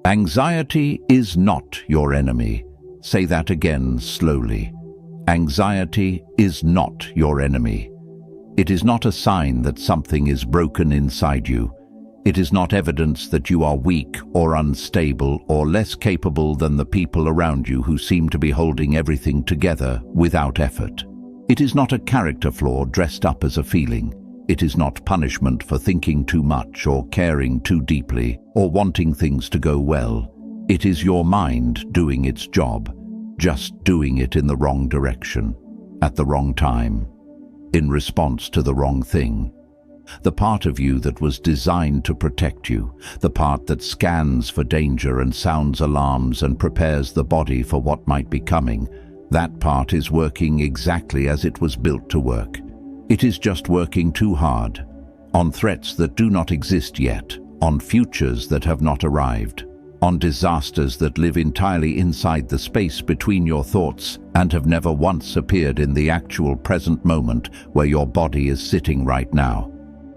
Anxiety is not your enemy. Say that again slowly. Anxiety is not your enemy. It is not a sign that something is broken inside you. It is not evidence that you are weak or unstable or less capable than the people around you who seem to be holding everything together without effort. It is not a character flaw dressed up as a feeling. It is not punishment for thinking too much or caring too deeply or wanting things to go well. It is your mind doing its job, just doing it in the wrong direction, at the wrong time, in response to the wrong thing. The part of you that was designed to protect you, the part that scans for danger and sounds alarms and prepares the body for what might be coming, that part is working exactly as it was built to work. It is just working too hard, on threats that do not exist yet, on futures that have not arrived, on disasters that live entirely inside the space between your thoughts and have never once appeared in the actual present moment where your body is sitting right now.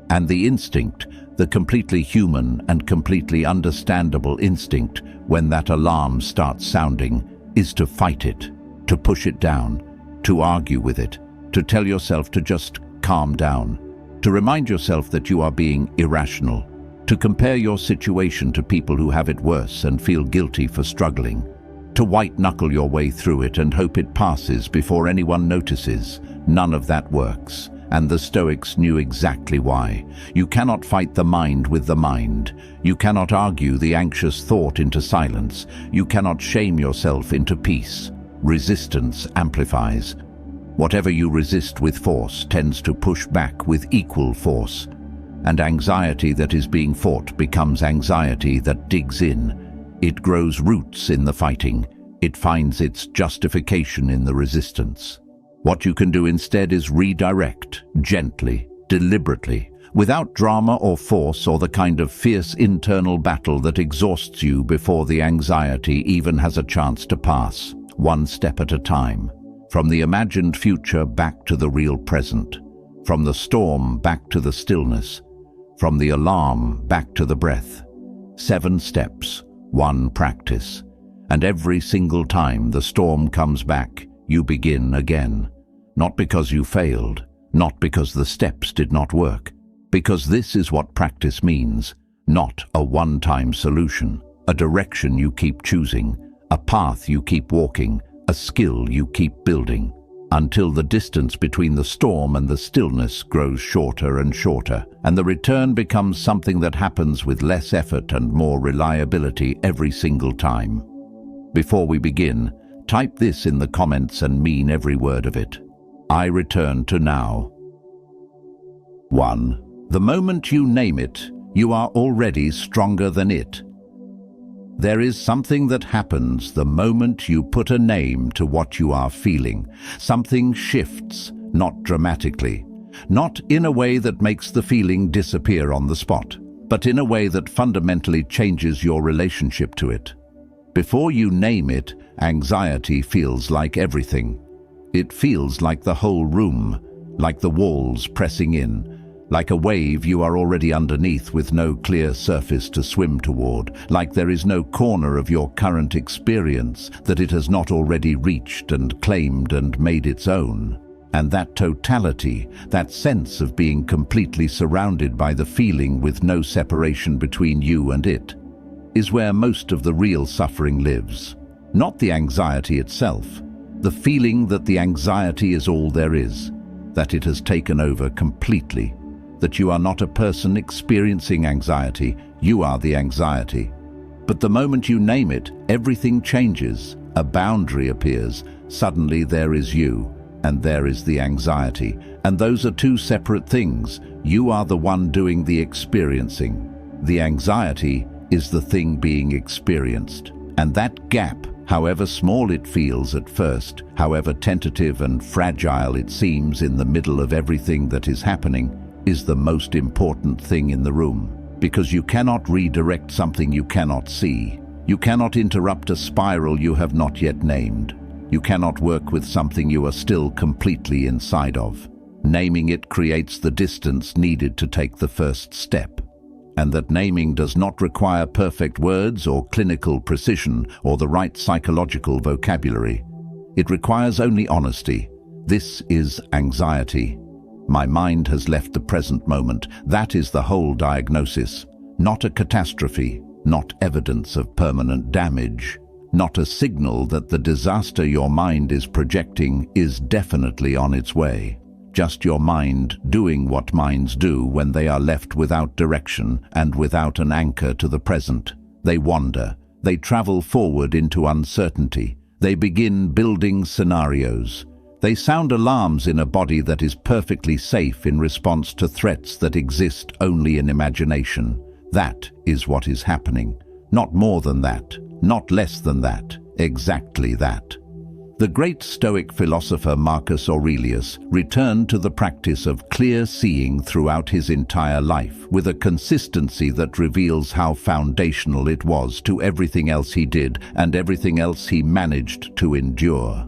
And the instinct, the completely human and completely understandable instinct when that alarm starts sounding, is to fight it, to push it down, to argue with it, to tell yourself to just calm down, to remind yourself that you are being irrational, to compare your situation to people who have it worse and feel guilty for struggling, to white-knuckle your way through it and hope it passes before anyone notices. None of that works. And the Stoics knew exactly why. You cannot fight the mind with the mind. You cannot argue the anxious thought into silence. You cannot shame yourself into peace. Resistance amplifies. Whatever you resist with force tends to push back with equal force. And anxiety that is being fought becomes anxiety that digs in. It grows roots in the fighting. It finds its justification in the resistance. What you can do instead is redirect, gently, deliberately, without drama or force or the kind of fierce internal battle that exhausts you before the anxiety even has a chance to pass, one step at a time. From the imagined future back to the real present. From the storm back to the stillness. From the alarm back to the breath. 7 steps, 1 practice. And every single time the storm comes back, you begin again. Not because you failed, not because the steps did not work, because this is what practice means, not a one-time solution, a direction you keep choosing, a path you keep walking, a skill you keep building, until the distance between the storm and the stillness grows shorter and shorter, and the return becomes something that happens with less effort and more reliability every single time. Before we begin, type this in the comments and mean every word of it. I return to now. 1. The moment you name it, you are already stronger than it. There is something that happens the moment you put a name to what you are feeling. Something shifts, not dramatically, not in a way that makes the feeling disappear on the spot, but in a way that fundamentally changes your relationship to it. Before you name it, anxiety feels like everything. It feels like the whole room, like the walls pressing in, like a wave you are already underneath with no clear surface to swim toward, like there is no corner of your current experience that it has not already reached and claimed and made its own. And that totality, that sense of being completely surrounded by the feeling with no separation between you and it, is where most of the real suffering lives. Not the anxiety itself, the feeling that the anxiety is all there is, that it has taken over completely, that you are not a person experiencing anxiety, you are the anxiety. But the moment you name it, everything changes, a boundary appears, suddenly there is you, and there is the anxiety, and those are two separate things. You are the one doing the experiencing. The anxiety is the thing being experienced. And that gap, however small it feels at first, however tentative and fragile it seems in the middle of everything that is happening, is the most important thing in the room. Because you cannot redirect something you cannot see. You cannot interrupt a spiral you have not yet named. You cannot work with something you are still completely inside of. Naming it creates the distance needed to take the first step. and that naming does not require perfect words or clinical precision or the right psychological vocabulary. It requires only honesty. This is anxiety. My mind has left the present moment. That is the whole diagnosis. Not a catastrophe, not evidence of permanent damage, not a signal that the disaster your mind is projecting is definitely on its way. Just your mind doing what minds do when they are left without direction and without an anchor to the present. They wander. They travel forward into uncertainty. They begin building scenarios. They sound alarms in a body that is perfectly safe in response to threats that exist only in imagination. That is what is happening. Not more than that. Not less than that. Exactly that. The great Stoic philosopher Marcus Aurelius returned to the practice of clear seeing throughout his entire life, with a consistency that reveals how foundational it was to everything else he did and everything else he managed to endure.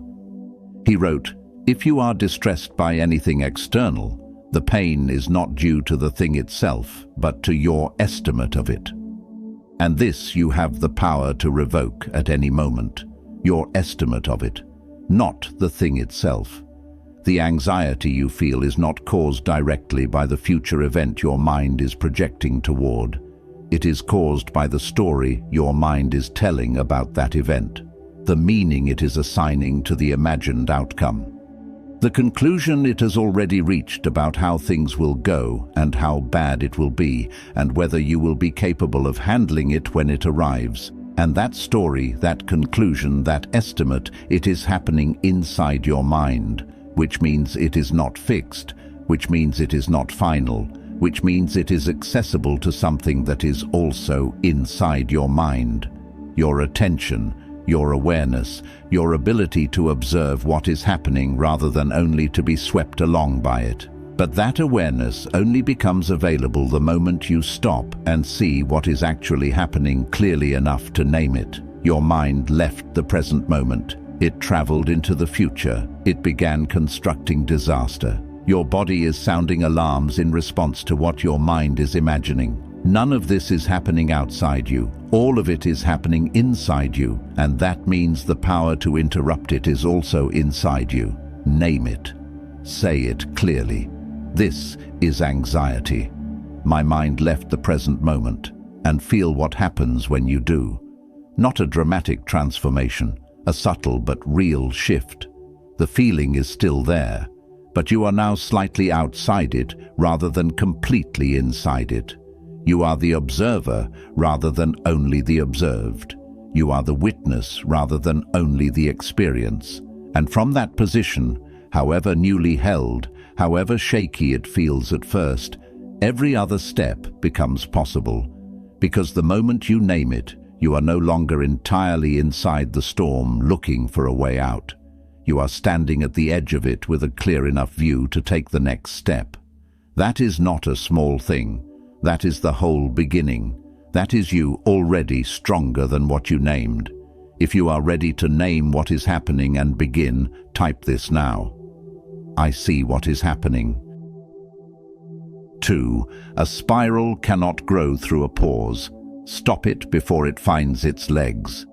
He wrote, "If you are distressed by anything external, the pain is not due to the thing itself, but to your estimate of it. And this you have the power to revoke at any moment, your estimate of it. Not the thing itself. The anxiety you feel is not caused directly by the future event your mind is projecting toward. It is caused by the story your mind is telling about that event, the meaning it is assigning to the imagined outcome, the conclusion it has already reached about how things will go and how bad it will be, and whether you will be capable of handling it when it arrives. And that story, that conclusion, that estimate, it is happening inside your mind, which means it is not fixed, which means it is not final, which means it is accessible to something that is also inside your mind. Your attention, your awareness, your ability to observe what is happening rather than only to be swept along by it. But that awareness only becomes available the moment you stop and see what is actually happening clearly enough to name it. Your mind left the present moment. It traveled into the future. It began constructing disaster. Your body is sounding alarms in response to what your mind is imagining. None of this is happening outside you. All of it is happening inside you, and that means the power to interrupt it is also inside you. Name it. Say it clearly. This is anxiety. My mind left the present moment, and feel what happens when you do. Not a dramatic transformation, a subtle but real shift. The feeling is still there, but you are now slightly outside it rather than completely inside it. You are the observer rather than only the observed. You are the witness rather than only the experience. And from that position, however newly held, however shaky it feels at first, every other step becomes possible. Because the moment you name it, you are no longer entirely inside the storm looking for a way out. You are standing at the edge of it with a clear enough view to take the next step. That is not a small thing. That is the whole beginning. That is you already stronger than what you named. If you are ready to name what is happening and begin, type this now. I see what is happening. 2. A spiral cannot grow through a pause. Stop it before it finds its legs.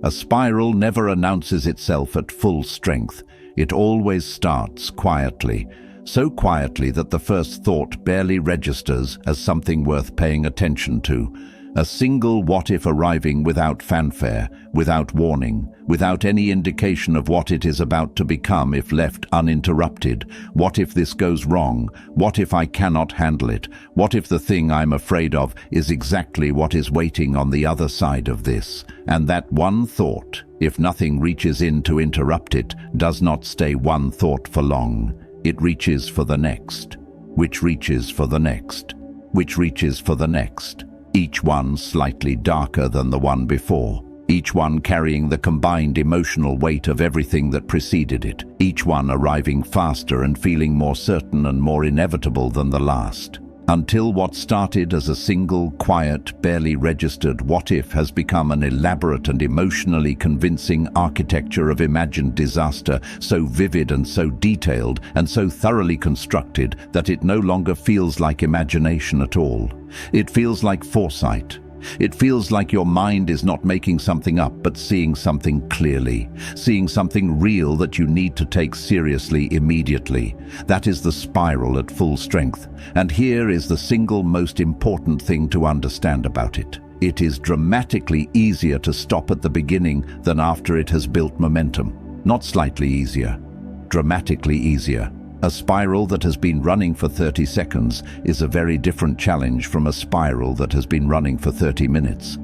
A spiral never announces itself at full strength. It always starts quietly, so quietly that the first thought barely registers as something worth paying attention to. A single what-if arriving without fanfare, without warning, without any indication of what it is about to become if left uninterrupted. What if this goes wrong? What if I cannot handle it? What if the thing I'm afraid of is exactly what is waiting on the other side of this? And that one thought, if nothing reaches in to interrupt it, does not stay one thought for long. It reaches for the next, which reaches for the next, which reaches for the next. Each one slightly darker than the one before, each one carrying the combined emotional weight of everything that preceded it, each one arriving faster and feeling more certain and more inevitable than the last. until what started as a single, quiet, barely registered what-if has become an elaborate and emotionally convincing architecture of imagined disaster, so vivid and so detailed and so thoroughly constructed that it no longer feels like imagination at all. It feels like foresight. It feels like your mind is not making something up but seeing something clearly, seeing something real that you need to take seriously immediately. That is the spiral at full strength. And here is the single most important thing to understand about it. It is dramatically easier to stop at the beginning than after it has built momentum. Not slightly easier, dramatically easier. A spiral that has been running for 30 seconds is a very different challenge from a spiral that has been running for 30 minutes.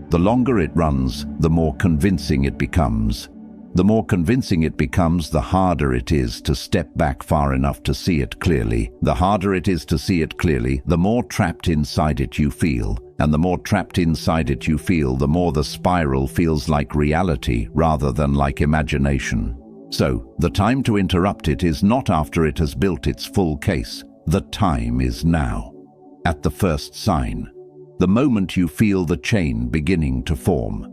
The longer it runs, the more convincing it becomes. The more convincing it becomes, the harder it is to step back far enough to see it clearly. The harder it is to see it clearly, the more trapped inside it you feel. And the more trapped inside it you feel, the more the spiral feels like reality rather than like imagination. So, the time to interrupt it is not after it has built its full case. The time is now. At the first sign. The moment you feel the chain beginning to form.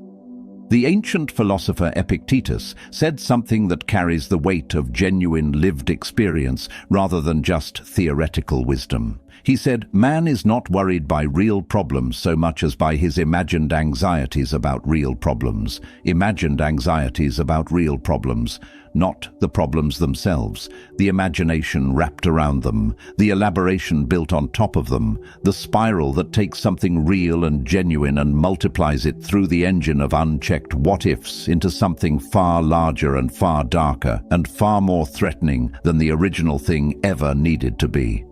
The ancient philosopher Epictetus said something that carries the weight of genuine lived experience rather than just theoretical wisdom. He said, "Man is not worried by real problems so much as by his imagined anxieties about real problems." Imagined anxieties about real problems, not the problems themselves. The imagination wrapped around them, the elaboration built on top of them, the spiral that takes something real and genuine and multiplies it through the engine of unchecked what-ifs into something far larger and far darker and far more threatening than the original thing ever needed to be.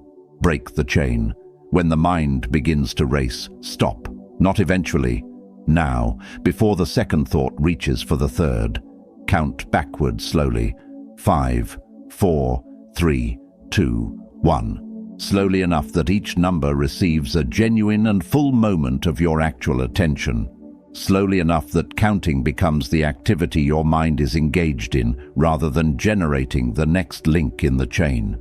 Break the chain. When the mind begins to race, stop. Not eventually. Now, before the second thought reaches for the third. Count backward slowly. 5, 4, 3, 2, 1. Slowly enough that each number receives a genuine and full moment of your actual attention. Slowly enough that counting becomes the activity your mind is engaged in rather than generating the next link in the chain.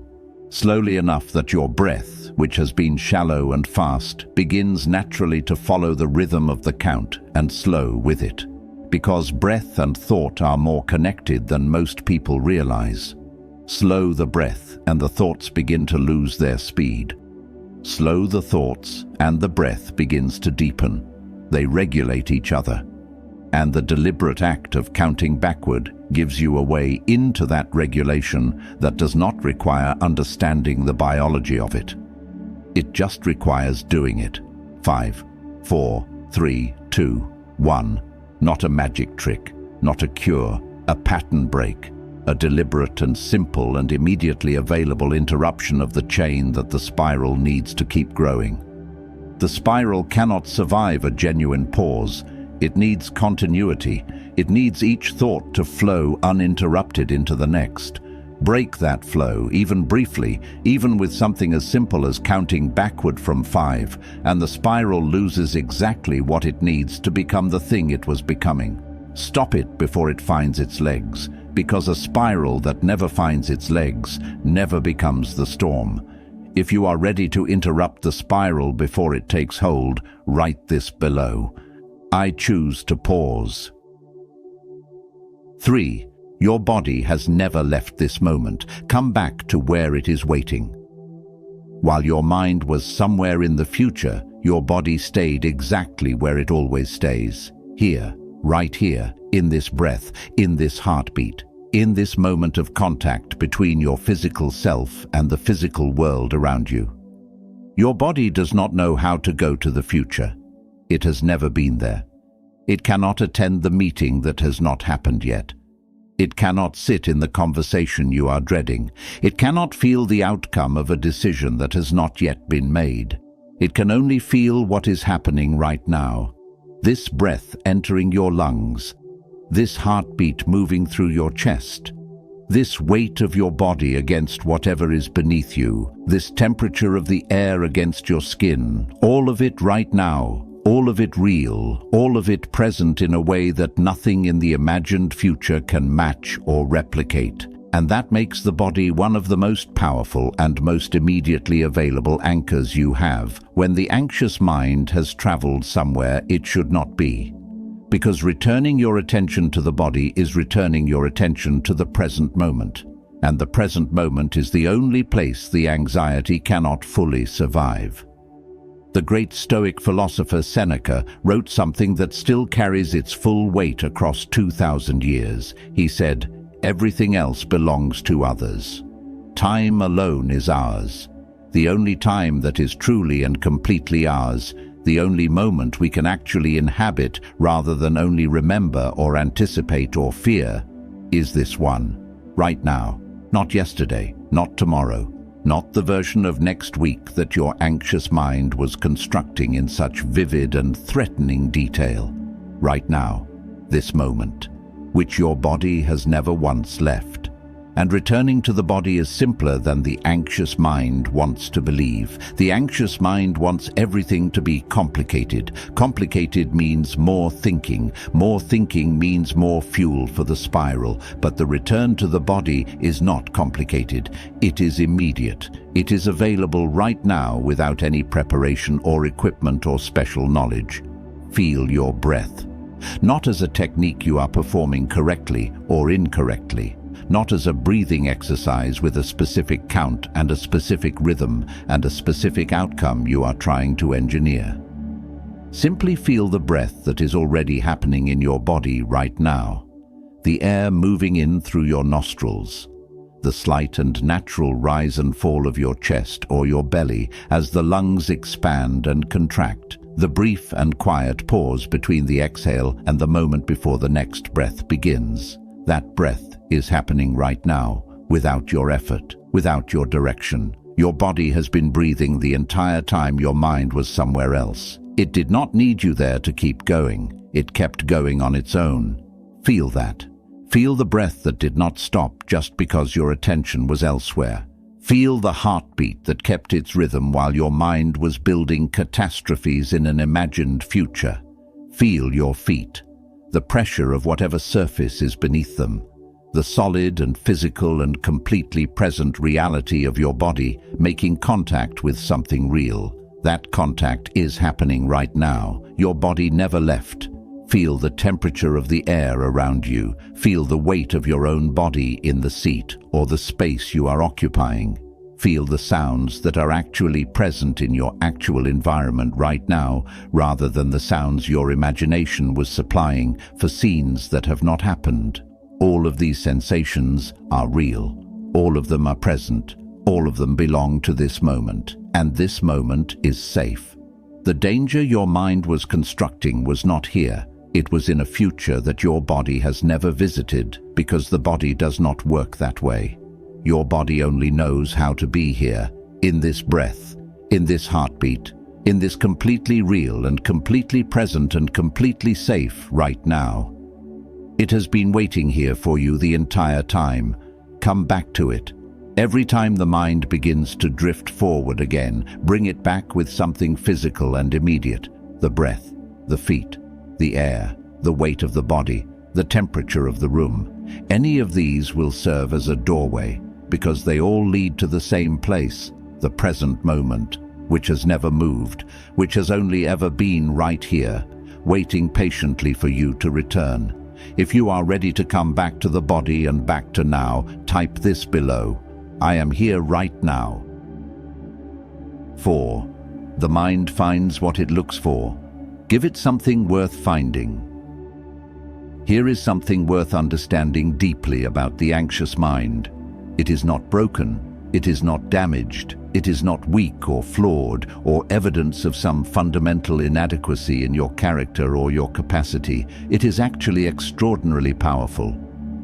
Slowly enough that your breath, which has been shallow and fast, begins naturally to follow the rhythm of the count and slow with it. Because breath and thought are more connected than most people realize. Slow the breath and the thoughts begin to lose their speed. Slow the thoughts and the breath begins to deepen. They regulate each other. And the deliberate act of counting backward gives you a way into that regulation that does not require understanding the biology of it. It just requires doing it. 5, 4, 3, 2, 1. Not a magic trick, not a cure, a pattern break, a deliberate and simple and immediately available interruption of the chain that the spiral needs to keep growing. The spiral cannot survive a genuine pause. It needs continuity. It needs each thought to flow uninterrupted into the next. Break that flow, even briefly, even with something as simple as counting backward from 5, and the spiral loses exactly what it needs to become the thing it was becoming. Stop it before it finds its legs, because a spiral that never finds its legs never becomes the storm. If you are ready to interrupt the spiral before it takes hold, write this below. I choose to pause. 3. Your body has never left this moment. Come back to where it is waiting. While your mind was somewhere in the future, your body stayed exactly where it always stays. Here, right here, in this breath, in this heartbeat, in this moment of contact between your physical self and the physical world around you. Your body does not know how to go to the future. It has never been there. It cannot attend the meeting that has not happened yet. It cannot sit in the conversation you are dreading. It cannot feel the outcome of a decision that has not yet been made. It can only feel what is happening right now. This breath entering your lungs, this heartbeat moving through your chest, this weight of your body against whatever is beneath you, this temperature of the air against your skin, all of it right now, all of it real, all of it present in a way that nothing in the imagined future can match or replicate. And that makes the body one of the most powerful and most immediately available anchors you have when the anxious mind has traveled somewhere it should not be. Because returning your attention to the body is returning your attention to the present moment. And the present moment is the only place the anxiety cannot fully survive. The great Stoic philosopher Seneca wrote something that still carries its full weight across 2,000 years. He said, "Everything else belongs to others. Time alone is ours. The only time that is truly and completely ours, the only moment we can actually inhabit rather than only remember or anticipate or fear, is this one, right now. Not yesterday, not tomorrow, not the version of next week that your anxious mind was constructing in such vivid and threatening detail. Right now, this moment, which your body has never once left. And returning to the body is simpler than the anxious mind wants to believe. The anxious mind wants everything to be complicated. Complicated means more thinking. More thinking means more fuel for the spiral. But the return to the body is not complicated. It is immediate. It is available right now without any preparation or equipment or special knowledge. Feel your breath. Not as a technique you are performing correctly or incorrectly. Not as a breathing exercise with a specific count and a specific rhythm and a specific outcome you are trying to engineer. Simply feel the breath that is already happening in your body right now. The air moving in through your nostrils. The slight and natural rise and fall of your chest or your belly as the lungs expand and contract. The brief and quiet pause between the exhale and the moment before the next breath begins. That breath is happening right now, without your effort, without your direction. Your body has been breathing the entire time your mind was somewhere else. It did not need you there to keep going. It kept going on its own. Feel that. Feel the breath that did not stop just because your attention was elsewhere. Feel the heartbeat that kept its rhythm while your mind was building catastrophes in an imagined future. Feel your feet. The pressure of whatever surface is beneath them. The solid and physical and completely present reality of your body making contact with something real. That contact is happening right now. Your body never left. Feel the temperature of the air around you. Feel the weight of your own body in the seat or the space you are occupying. Feel the sounds that are actually present in your actual environment right now, rather than the sounds your imagination was supplying for scenes that have not happened. All of these sensations are real. All of them are present. All of them belong to this moment. And this moment is safe. The danger your mind was constructing was not here. It was in a future that your body has never visited, because the body does not work that way. Your body only knows how to be here, in this breath, in this heartbeat, in this completely real and completely present and completely safe right now. It has been waiting here for you the entire time. Come back to it. Every time the mind begins to drift forward again, bring it back with something physical and immediate. The breath, the feet, the air, the weight of the body, the temperature of the room. Any of these will serve as a doorway, because they all lead to the same place, the present moment, which has never moved, which has only ever been right here, waiting patiently for you to return. If you are ready to come back to the body and back to now, type this below. I am here right now. 4. The mind finds what it looks for. Give it something worth finding. Here is something worth understanding deeply about the anxious mind. It is not broken, it is not damaged, it is not weak or flawed or evidence of some fundamental inadequacy in your character or your capacity. It is actually extraordinarily powerful.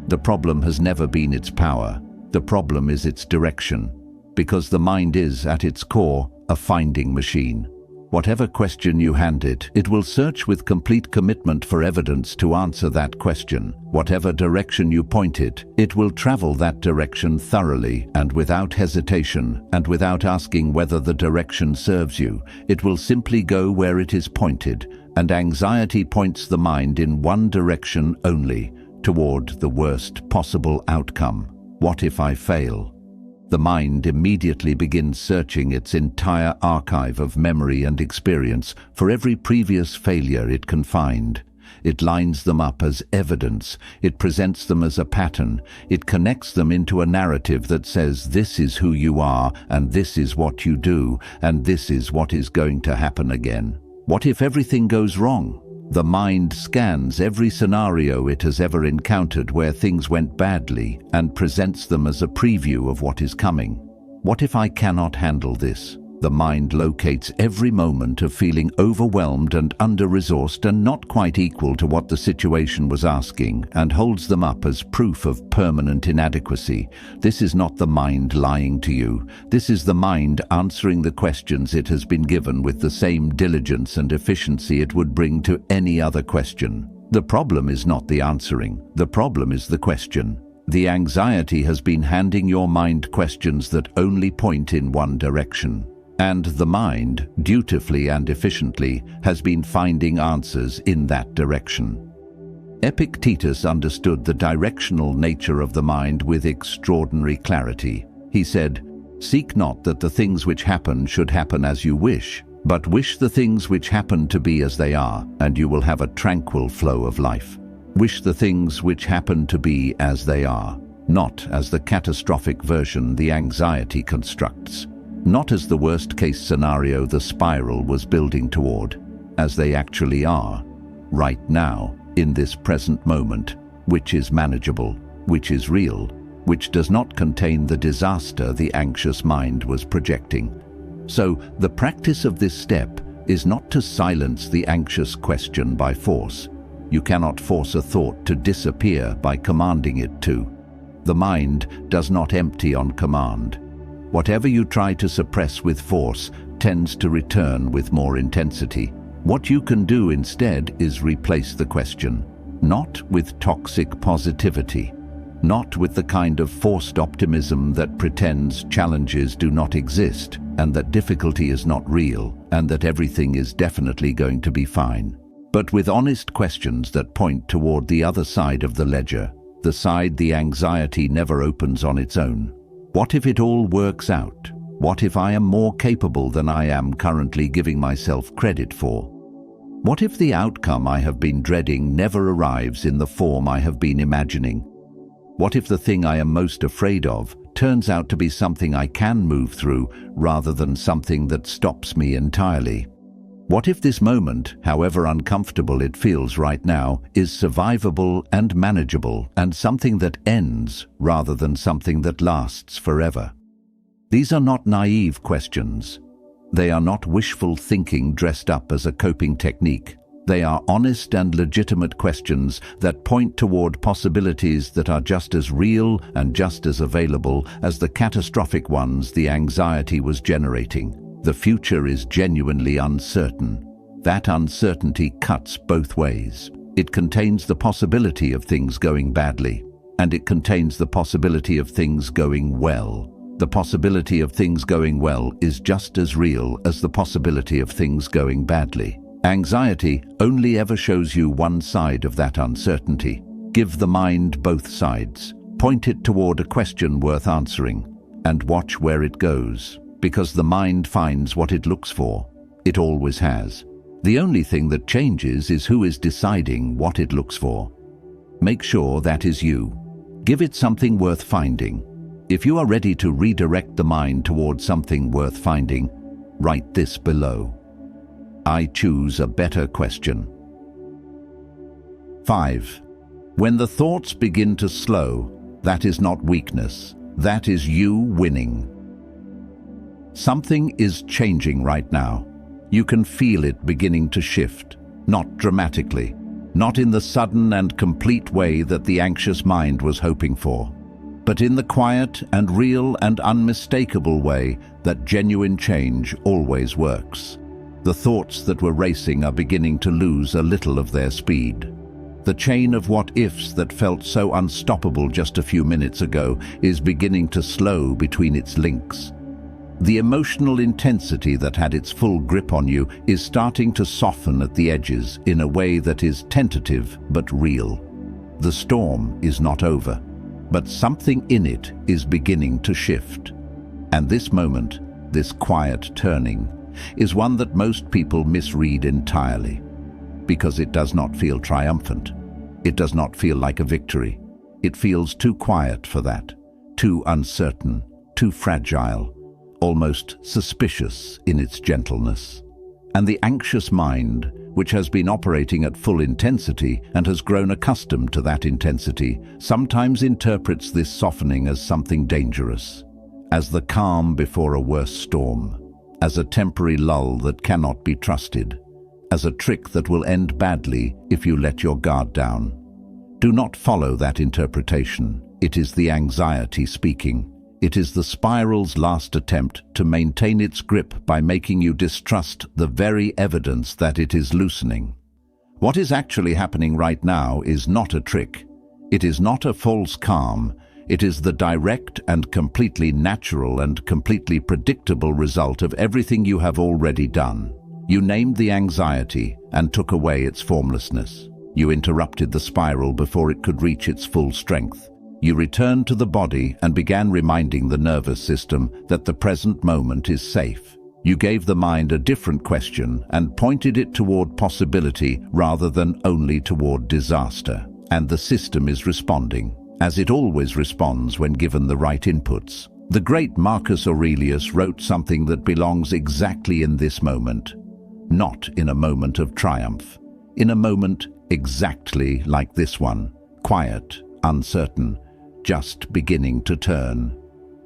The problem has never been its power. The problem is its direction, because the mind is, at its core, a finding machine. Whatever question you hand it, it will search with complete commitment for evidence to answer that question. Whatever direction you point it, it will travel that direction thoroughly and without hesitation, and without asking whether the direction serves you. It will simply go where it is pointed, and anxiety points the mind in one direction only, toward the worst possible outcome. What if I fail? The mind immediately begins searching its entire archive of memory and experience for every previous failure it can find. It lines them up as evidence. It presents them as a pattern. It connects them into a narrative that says this is who you are, and this is what you do, and this is what is going to happen again. What if everything goes wrong? The mind scans every scenario it has ever encountered where things went badly and presents them as a preview of what is coming. What if I cannot handle this? The mind locates every moment of feeling overwhelmed and under-resourced and not quite equal to what the situation was asking, and holds them up as proof of permanent inadequacy. This is not the mind lying to you. This is the mind answering the questions it has been given with the same diligence and efficiency it would bring to any other question. The problem is not the answering. The problem is the question. The anxiety has been handing your mind questions that only point in one direction. And the mind, dutifully and efficiently, has been finding answers in that direction. Epictetus understood the directional nature of the mind with extraordinary clarity. He said, "Seek not that the things which happen should happen as you wish, but wish the things which happen to be as they are, and you will have a tranquil flow of life." Wish the things which happen to be as they are, not as the catastrophic version the anxiety constructs. Not as the worst-case scenario the spiral was building toward, as they actually are, right now, in this present moment, which is manageable, which is real, which does not contain the disaster the anxious mind was projecting. So, the practice of this step is not to silence the anxious question by force. You cannot force a thought to disappear by commanding it to. The mind does not empty on command. Whatever you try to suppress with force tends to return with more intensity. What you can do instead is replace the question, not with toxic positivity, not with the kind of forced optimism that pretends challenges do not exist, and that difficulty is not real, and that everything is definitely going to be fine, but with honest questions that point toward the other side of the ledger, the side the anxiety never opens on its own. What if it all works out? What if I am more capable than I am currently giving myself credit for? What if the outcome I have been dreading never arrives in the form I have been imagining? What if the thing I am most afraid of turns out to be something I can move through rather than something that stops me entirely? What if this moment, however uncomfortable it feels right now, is survivable and manageable, and something that ends rather than something that lasts forever? These are not naive questions. They are not wishful thinking dressed up as a coping technique. They are honest and legitimate questions that point toward possibilities that are just as real and just as available as the catastrophic ones the anxiety was generating. The future is genuinely uncertain. That uncertainty cuts both ways. It contains the possibility of things going badly, and it contains the possibility of things going well. The possibility of things going well is just as real as the possibility of things going badly. Anxiety only ever shows you one side of that uncertainty. Give the mind both sides. Point it toward a question worth answering, and watch where it goes. Because the mind finds what it looks for. It always has. The only thing that changes is who is deciding what it looks for. Make sure that is you. Give it something worth finding. If you are ready to redirect the mind toward something worth finding, write this below. I choose a better question. 5. When the thoughts begin to slow, that is not weakness. That is you winning. Something is changing right now. You can feel it beginning to shift, not dramatically, not in the sudden and complete way that the anxious mind was hoping for, but in the quiet and real and unmistakable way that genuine change always works. The thoughts that were racing are beginning to lose a little of their speed. The chain of what-ifs that felt so unstoppable just a few minutes ago is beginning to slow between its links. The emotional intensity that had its full grip on you is starting to soften at the edges in a way that is tentative but real. The storm is not over. but something in it is beginning to shift. And this moment, this quiet turning, is one that most people misread entirely, because it does not feel triumphant. It does not feel like a victory. It feels too quiet for that, too uncertain, too fragile, almost suspicious in its gentleness. And the anxious mind, which has been operating at full intensity and has grown accustomed to that intensity, sometimes interprets this softening as something dangerous, as the calm before a worse storm, as a temporary lull that cannot be trusted, as a trick that will end badly if you let your guard down. Do not follow that interpretation. It is the anxiety speaking. It is the spiral's last attempt to maintain its grip by making you distrust the very evidence that it is loosening. What is actually happening right now is not a trick. It is not a false calm. It is the direct and completely natural and completely predictable result of everything you have already done. You named the anxiety and took away its formlessness. You interrupted the spiral before it could reach its full strength. You returned to the body and began reminding the nervous system that the present moment is safe. You gave the mind a different question and pointed it toward possibility rather than only toward disaster. And the system is responding, as it always responds when given the right inputs. The great Marcus Aurelius wrote something that belongs exactly in this moment, not in a moment of triumph, in a moment exactly like this one, quiet, uncertain, just beginning to turn.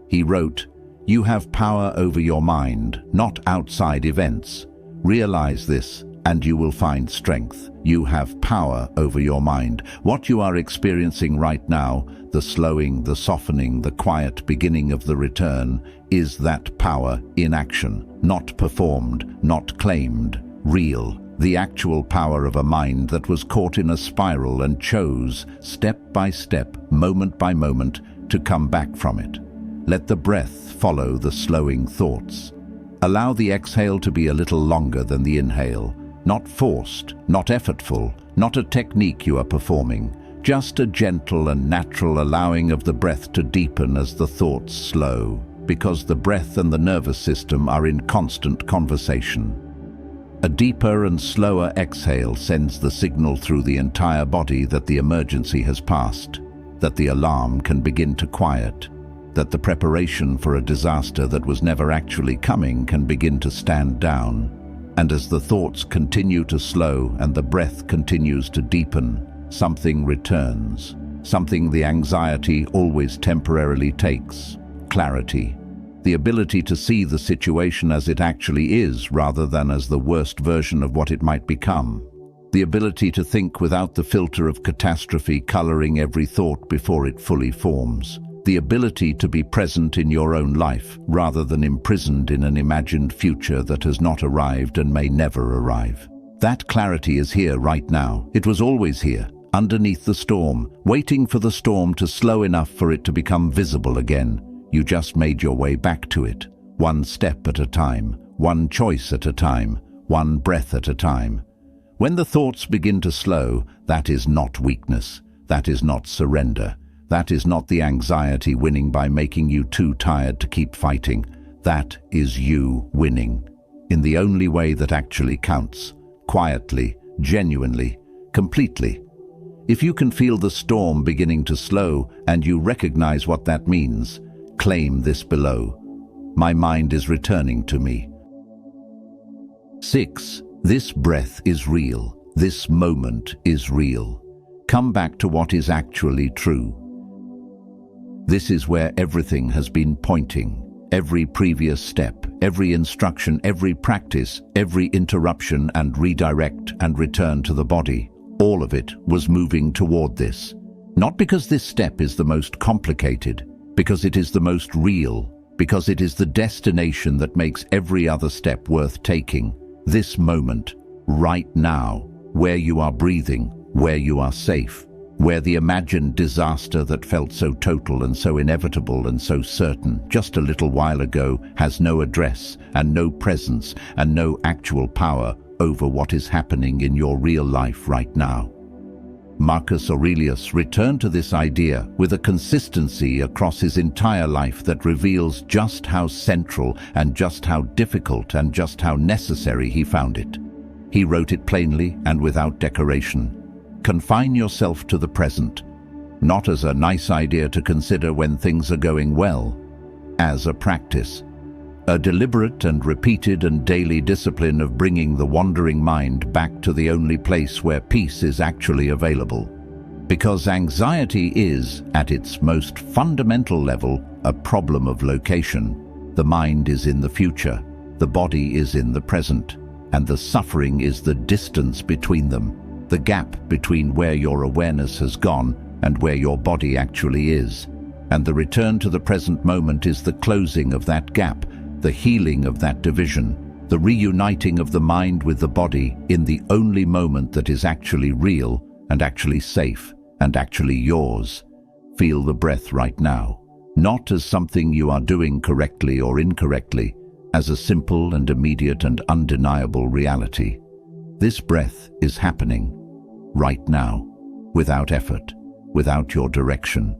He wrote, "You have power over your mind, not outside events. Realize this, and you will find strength. You have power over your mind. What you are experiencing right now, the slowing, the softening, the quiet beginning of the return, is that power in action, not performed, not claimed, real. The actual power of a mind that was caught in a spiral and chose, step by step, moment by moment, to come back from it. Let the breath follow the slowing thoughts. Allow the exhale to be a little longer than the inhale. Not forced, not effortful, not a technique you are performing. Just a gentle and natural allowing of the breath to deepen as the thoughts slow, because the breath and the nervous system are in constant conversation. A deeper and slower exhale sends the signal through the entire body that the emergency has passed, that the alarm can begin to quiet, that the preparation for a disaster that was never actually coming can begin to stand down. And as the thoughts continue to slow and the breath continues to deepen, something returns, something the anxiety always temporarily takes: clarity. The ability to see the situation as it actually is rather than as the worst version of what it might become. The ability to think without the filter of catastrophe coloring every thought before it fully forms. The ability to be present in your own life rather than imprisoned in an imagined future that has not arrived and may never arrive. That clarity is here right now. It was always here, underneath the storm, waiting for the storm to slow enough for it to become visible again. You just made your way back to it, one step at a time, one choice at a time, one breath at a time. When the thoughts begin to slow, that is not weakness, that is not surrender, that is not the anxiety winning by making you too tired to keep fighting. That is you winning, in the only way that actually counts, quietly, genuinely, completely. If you can feel the storm beginning to slow and you recognize what that means, claim this below. My mind is returning to me. 6. This breath is real. This moment is real. Come back to what is actually true. This is where everything has been pointing. Every previous step, every instruction, every practice, every interruption and redirect and return to the body, all of it was moving toward this. Not because this step is the most complicated, because it is the most real, because it is the destination that makes every other step worth taking. This moment, right now, where you are breathing, where you are safe, where the imagined disaster that felt so total and so inevitable and so certain just a little while ago has no address and no presence and no actual power over what is happening in your real life right now. Marcus Aurelius returned to this idea with a consistency across his entire life that reveals just how central and just how difficult and just how necessary he found it. He wrote it plainly and without decoration. Confine yourself to the present, not as a nice idea to consider when things are going well, as a practice, a deliberate and repeated and daily discipline of bringing the wandering mind back to the only place where peace is actually available. Because anxiety is, at its most fundamental level, a problem of location. The mind is in the future, the body is in the present, and the suffering is the distance between them, the gap between where your awareness has gone and where your body actually is. And the return to the present moment is the closing of that gap, the healing of that division, the reuniting of the mind with the body in the only moment that is actually real and actually safe and actually yours. Feel the breath right now, not as something you are doing correctly or incorrectly, as a simple and immediate and undeniable reality. This breath is happening right now, without effort, without your direction.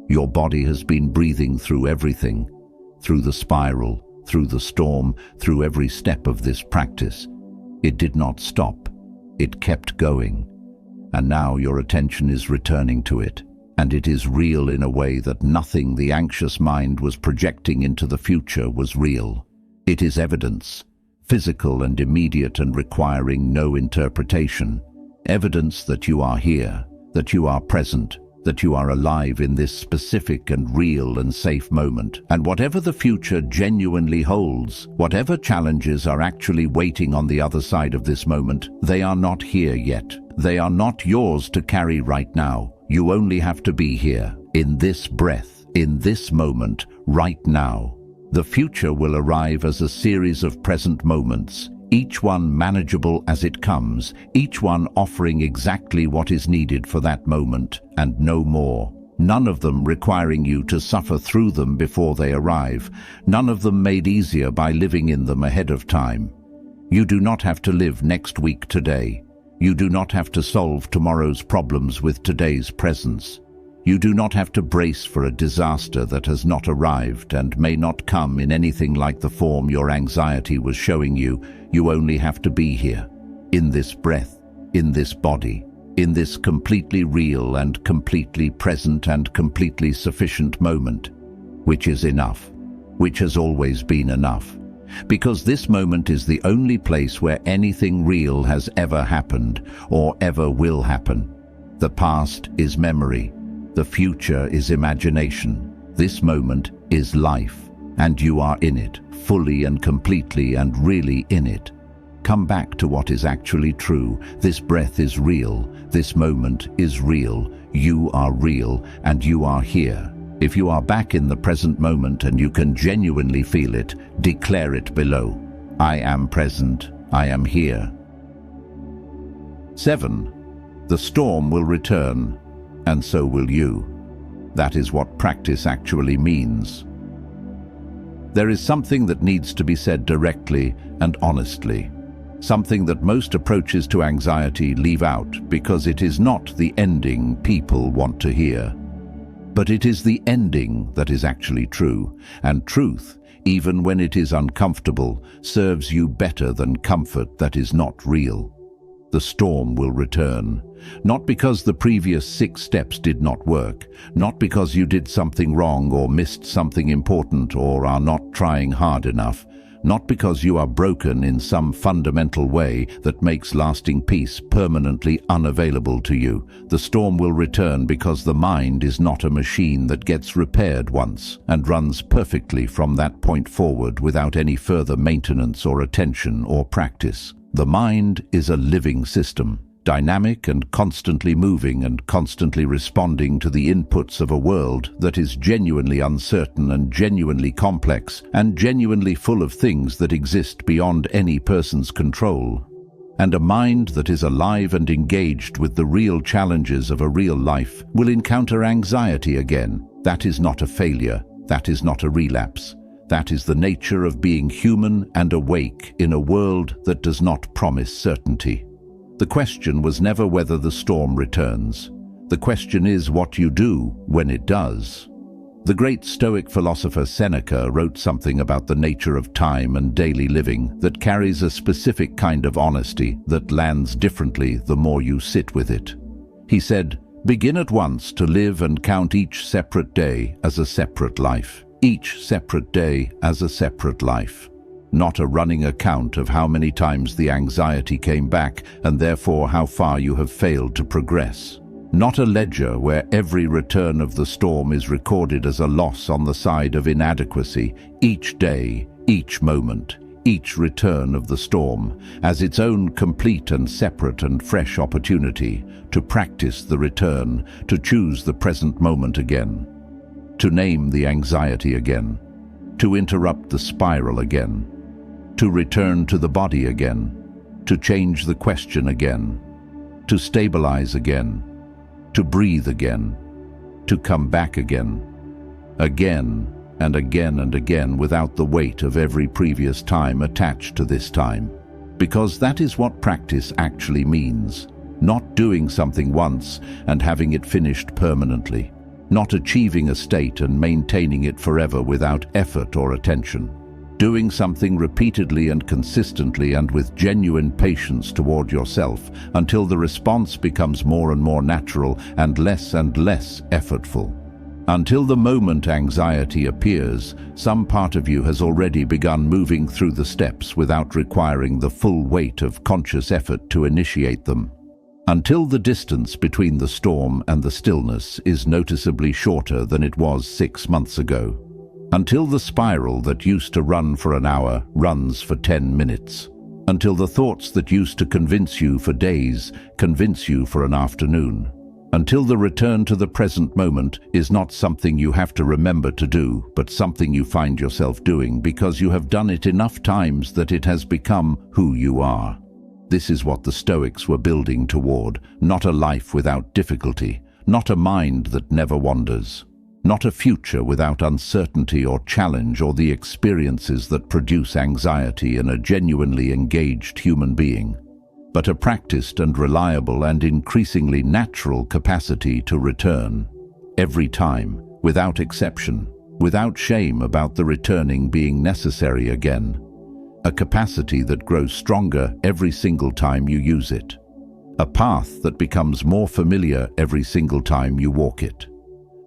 Your body has been breathing through everything, through the spiral, through the storm, through every step of this practice. It did not stop. It kept going. And now your attention is returning to it, and it is real in a way that nothing the anxious mind was projecting into the future was real. It is evidence, physical and immediate and requiring no interpretation. Evidence that you are here, that you are present, that you are alive in this specific and real and safe moment. And whatever the future genuinely holds, whatever challenges are actually waiting on the other side of this moment, they are not here yet. They are not yours to carry right now. You only have to be here, in this breath, in this moment, right now. The future will arrive as a series of present moments, each one manageable as it comes, each one offering exactly what is needed for that moment, and no more. None of them requiring you to suffer through them before they arrive, none of them made easier by living in them ahead of time. You do not have to live next week today. You do not have to solve tomorrow's problems with today's presence. You do not have to brace for a disaster that has not arrived and may not come in anything like the form your anxiety was showing you. You only have to be here, in this breath, in this body, in this completely real and completely present and completely sufficient moment, which is enough, which has always been enough. Because this moment is the only place where anything real has ever happened or ever will happen. The past is memory. The future is imagination. This moment is life, and you are in it, fully and completely and really in it. Come back to what is actually true. This breath is real. This moment is real. You are real, and you are here. If you are back in the present moment and you can genuinely feel it, declare it below. I am present. I am here. 7. The storm will return, and so will you. That is what practice actually means. There is something that needs to be said directly and honestly. Something that most approaches to anxiety leave out because it is not the ending people want to hear. But it is the ending that is actually true, and truth, even when it is uncomfortable, serves you better than comfort that is not real. The storm will return, not because the previous 6 steps did not work, not because you did something wrong or missed something important or are not trying hard enough, not because you are broken in some fundamental way that makes lasting peace permanently unavailable to you. The storm will return because the mind is not a machine that gets repaired once and runs perfectly from that point forward without any further maintenance or attention or practice. The mind is a living system, dynamic and constantly moving and constantly responding to the inputs of a world that is genuinely uncertain and genuinely complex and genuinely full of things that exist beyond any person's control. And a mind that is alive and engaged with the real challenges of a real life will encounter anxiety again. That is not a failure. That is not a relapse. That is the nature of being human and awake in a world that does not promise certainty. The question was never whether the storm returns. The question is what you do when it does. The great Stoic philosopher Seneca wrote something about the nature of time and daily living that carries a specific kind of honesty that lands differently the more you sit with it. He said, "Begin at once to live and count each separate day as a separate life. Each separate day as a separate life." Not a running account of how many times the anxiety came back and therefore how far you have failed to progress. Not a ledger where every return of the storm is recorded as a loss on the side of inadequacy. Each day, each moment, each return of the storm as its own complete and separate and fresh opportunity to practice the return, to choose the present moment again, to name the anxiety again, to interrupt the spiral again, to return to the body again, to change the question again, to stabilize again, to breathe again, to come back again and again and again without the weight of every previous time attached to this time. Because that is what practice actually means. Not doing something once and having it finished permanently. Not achieving a state and maintaining it forever without effort or attention. Doing something repeatedly and consistently and with genuine patience toward yourself until the response becomes more and more natural and less effortful. Until the moment anxiety appears, some part of you has already begun moving through the steps without requiring the full weight of conscious effort to initiate them. Until the distance between the storm and the stillness is noticeably shorter than it was 6 months ago. Until the spiral that used to run for an hour runs for 10 minutes. Until the thoughts that used to convince you for days convince you for an afternoon. Until the return to the present moment is not something you have to remember to do, but something you find yourself doing because you have done it enough times that it has become who you are. This is what the Stoics were building toward, not a life without difficulty, not a mind that never wanders. Not a future without uncertainty or challenge or the experiences that produce anxiety in a genuinely engaged human being, but a practiced and reliable and increasingly natural capacity to return, every time, without exception, without shame about the returning being necessary again. A capacity that grows stronger every single time you use it. A path that becomes more familiar every single time you walk it.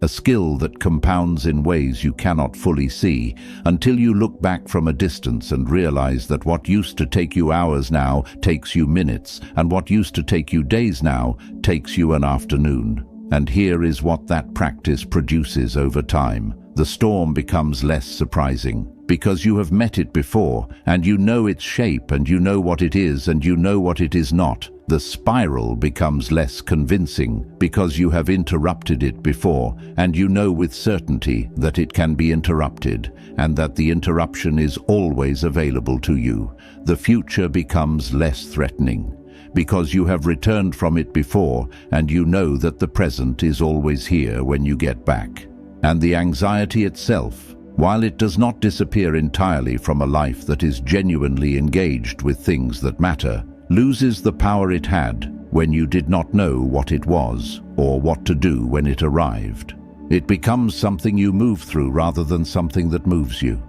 A skill that compounds in ways you cannot fully see until you look back from a distance and realize that what used to take you hours now takes you minutes, and what used to take you days now takes you an afternoon. And here is what that practice produces over time. The storm becomes less surprising because you have met it before, and you know its shape, and you know what it is, and you know what it is not. The spiral becomes less convincing because you have interrupted it before, and you know with certainty that it can be interrupted, and that the interruption is always available to you. The future becomes less threatening because you have returned from it before, and you know that the present is always here when you get back. And the anxiety itself, while it does not disappear entirely from a life that is genuinely engaged with things that matter, loses the power it had when you did not know what it was or what to do when it arrived. It becomes something you move through rather than something that moves you.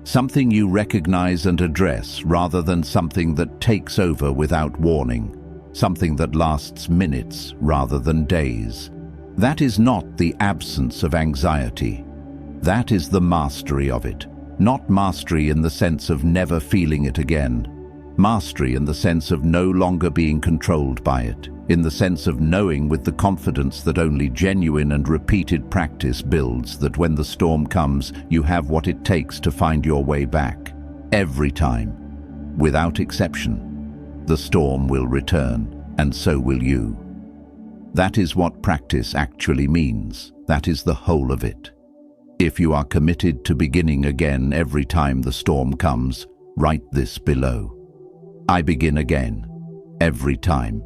Something you recognize and address rather than something that takes over without warning. Something that lasts minutes rather than days. That is not the absence of anxiety. That is the mastery of it. Not mastery in the sense of never feeling it again. Mastery in the sense of no longer being controlled by it. In the sense of knowing with the confidence that only genuine and repeated practice builds, that when the storm comes, you have what it takes to find your way back. Every time, without exception, the storm will return, and so will you. That is what practice actually means. That is the whole of it. If you are committed to beginning again every time the storm comes, write this below. I begin again, every time.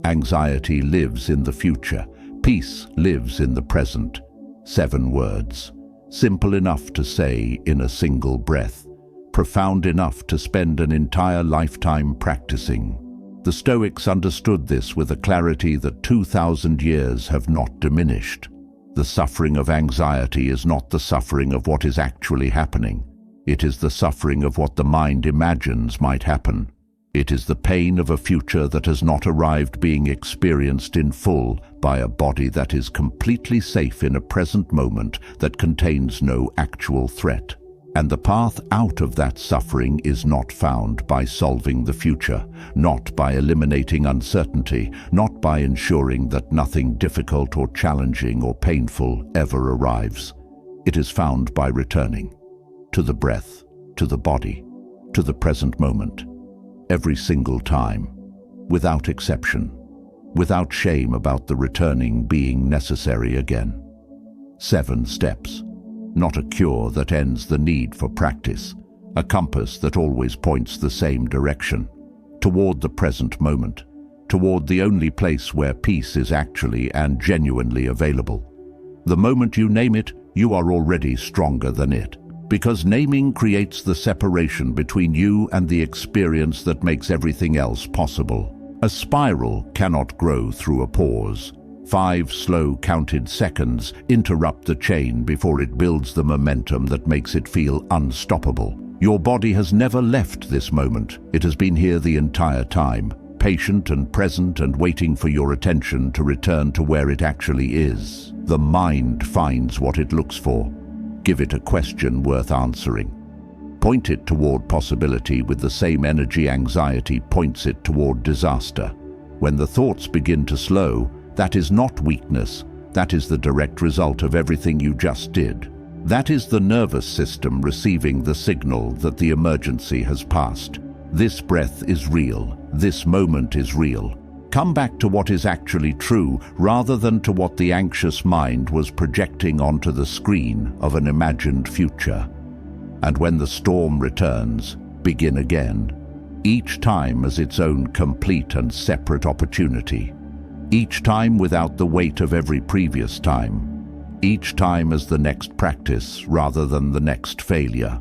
Anxiety lives in the future. Peace lives in the present. 7 words. Simple enough to say in a single breath, profound enough to spend an entire lifetime practicing. The Stoics understood this with a clarity that 2,000 years have not diminished. The suffering of anxiety is not the suffering of what is actually happening. It is the suffering of what the mind imagines might happen. It is the pain of a future that has not arrived being experienced in full by a body that is completely safe in a present moment that contains no actual threat. And the path out of that suffering is not found by solving the future, not by eliminating uncertainty, not by ensuring that nothing difficult or challenging or painful ever arrives. It is found by returning to the breath, to the body, to the present moment, every single time, without exception, without shame about the returning being necessary again. 7 steps. Not a cure that ends the need for practice, a compass that always points the same direction, toward the present moment, toward the only place where peace is actually and genuinely available. The moment you name it, you are already stronger than it, because naming creates the separation between you and the experience that makes everything else possible. A spiral cannot grow through a pause. 5 slow counted seconds interrupt the chain before it builds the momentum that makes it feel unstoppable. Your body has never left this moment. It has been here the entire time, patient and present and waiting for your attention to return to where it actually is. The mind finds what it looks for. Give it a question worth answering. Point it toward possibility with the same energy anxiety points it toward disaster. When the thoughts begin to slow, that is not weakness. That is the direct result of everything you just did. That is the nervous system receiving the signal that the emergency has passed. This breath is real. This moment is real. Come back to what is actually true rather than to what the anxious mind was projecting onto the screen of an imagined future. And when the storm returns, begin again, each time as its own complete and separate opportunity. Each time without the weight of every previous time. Each time as the next practice rather than the next failure.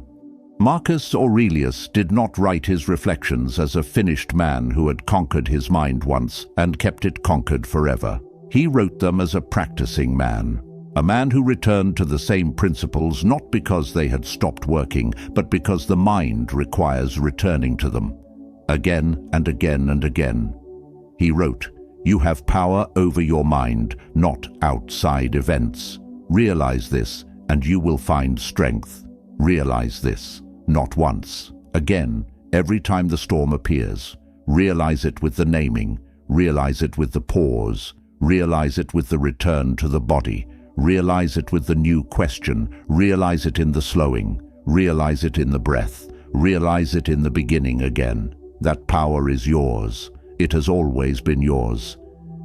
Marcus Aurelius did not write his reflections as a finished man who had conquered his mind once and kept it conquered forever. He wrote them as a practicing man, a man who returned to the same principles not because they had stopped working, but because the mind requires returning to them, again and again and again. He wrote, "You have power over your mind, not outside events. Realize this, and you will find strength. Realize this, not once, again, every time the storm appears. Realize it with the naming, realize it with the pause, realize it with the return to the body, realize it with the new question, realize it in the slowing, realize it in the breath, realize it in the beginning again. That power is yours. It has always been yours.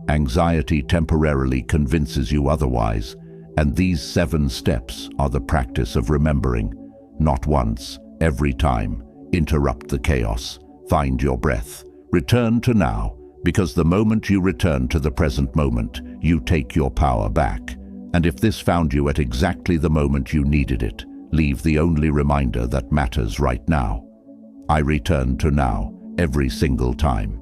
Anxiety temporarily convinces you otherwise, and these 7 steps are the practice of remembering. Not once, every time. Interrupt the chaos. Find your breath. Return to now, because the moment you return to the present moment, you take your power back. And if this found you at exactly the moment you needed it, leave the only reminder that matters right now. I return to now every single time.